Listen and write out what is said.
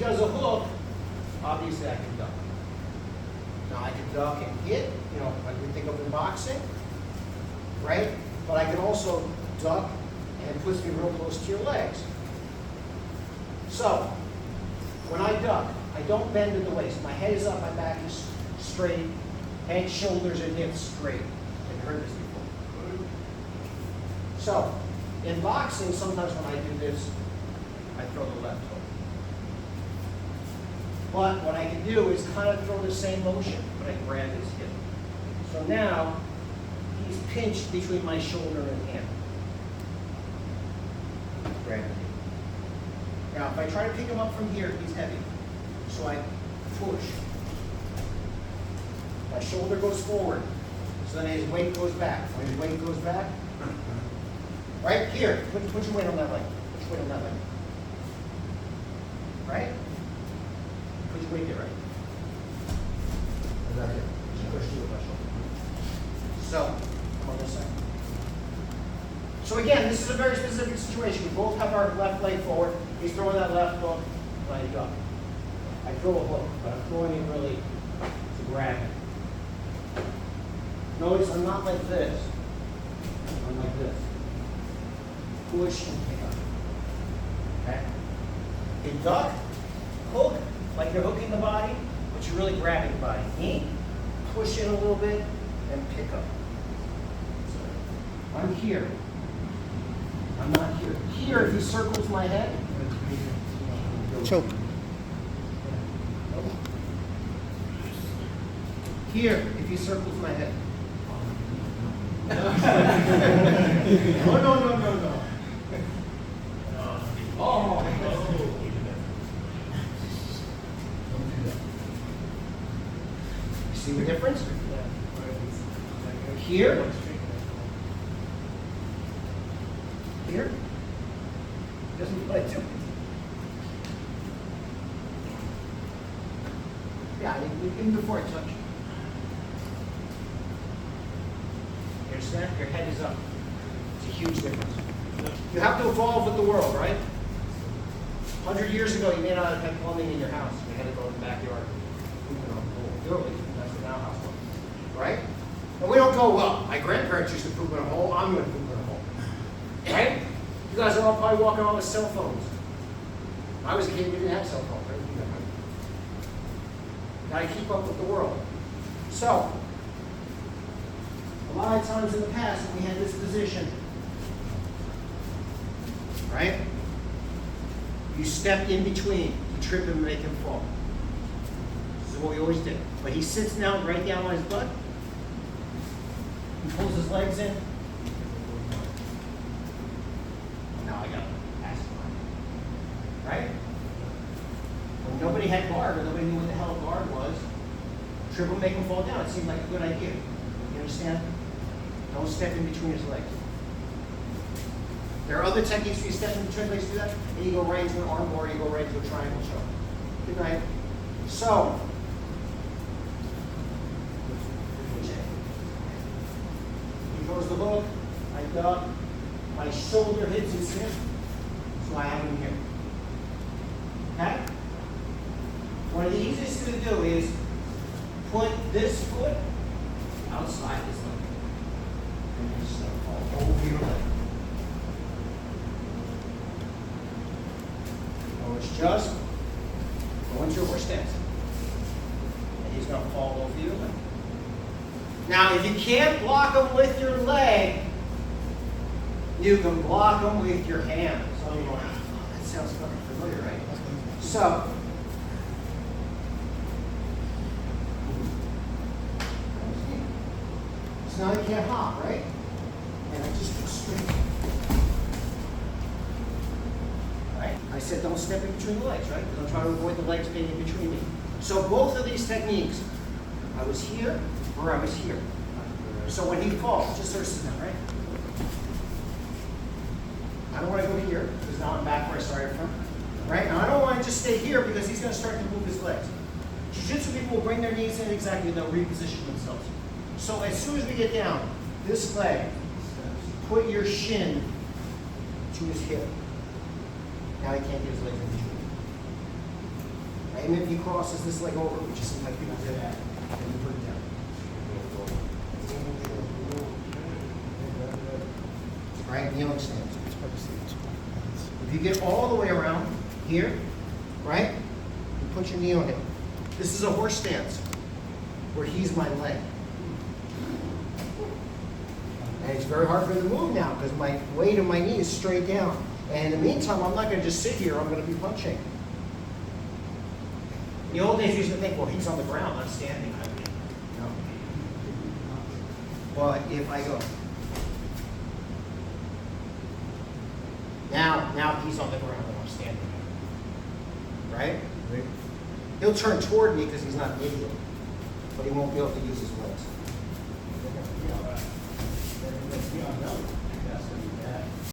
does a hook, obviously I can duck. Now I can duck and hit, you know, like we think of in boxing, right? But I can also duck and it puts me real close to your legs. So, when I duck, I don't bend at the waist. My head is up, my back is straight, head, shoulders, and hips straight. I've heard this before. So, in boxing, sometimes when I do this, I throw the left hook. But what I can do is kind of throw the same motion, but I grab his hip. So now, he's pinched between my shoulder and hand. Grab him. Now, if I try to pick him up from here, he's heavy. So I push. My shoulder goes forward. So then his weight goes back. When his weight goes back, right here, put your weight on that leg. Put your weight on that leg. Right? Put your weight there, right? That's it. Just push through with my shoulder. So, come on this side. So again, this is a very specific situation. We both have our left leg forward. He's throwing that left hook, and I duck. I throw a hook, but I'm throwing it really to grab it. Notice I'm not like this. I'm like this. Push and pick up. Okay? You duck, hook, like you're hooking the body, but you're really grabbing the body. Knee, push in a little bit, and pick up. I'm here. I'm not here. Here, if he circles my head, choke. Here, if he circles my head. No. Oh. See the difference? Here. Here. Doesn't play too. Yeah, even before I touch. You understand? Your head is up. It's a huge difference. You have to evolve with the world, right? 100 years ago, you may not have had plumbing in your house. You had to go in the backyard. Literally, that's what now house was. Right? And we don't go, well, my grandparents used to poop in a hole, I'm going to poop in a hole. Right? You guys are all probably walking around with cell phones. When I was a kid, we didn't have cell phones. Got to keep up with the world. So, a lot of times in the past, when we had this position, right? You stepped in between to trip him and make him fall. This is what we always did. But he sits down right down on his butt. He pulls his legs in. Now I got to pass it. Right? When nobody had guard or nobody knew what the hell a guard was, trip him, make him fall down. It seemed like a good idea. You understand? Don't step in between his legs. There are other techniques where you step in between legs to do that, and you go right into an arm bar, you go right into a triangle choke. Good night. So, he throws the hook, I duck, my shoulder hits his hip, so I have him here. Okay? One of the easiest things to do is put this foot outside this leg. And just fall over your leg. It's just go into a horse stance. And he's going to fall over your leg. Now, if you can't block him with your leg, you can block him with your hand. Some of you are going, oh, that sounds fucking familiar, right? So, now you can't hop, right? And I just go straight. I said don't step in between the legs, right? Because I'm trying to avoid the legs being in between me. So both of these techniques, I was here or I was here. So when he falls, just sort of sit down, right? I don't want to go here because now I'm back where I started from. Right? Now I don't want to just stay here because he's going to start to move his legs. Jiu-jitsu people will bring their knees in exactly and they'll reposition themselves. So as soon as we get down, this leg, put your shin to his hip. Now he can't get his legs in between. And if he crosses this leg over, which is sometimes people do that, and you put it down. Right, kneeling stance. If you get all the way around here, right, you put your knee on him. This is a horse stance, where he's my leg. And it's very hard for me to move now, because my weight of my knee is straight down. And in the meantime, I'm not going to just sit here, I'm going to be punching. In the old days, you used to think, well, he's on the ground, not standing. I mean, no. But if I go, now he's on the ground and I'm standing. Right? He'll turn toward me because he's not an idiot, but he won't be able to use his legs.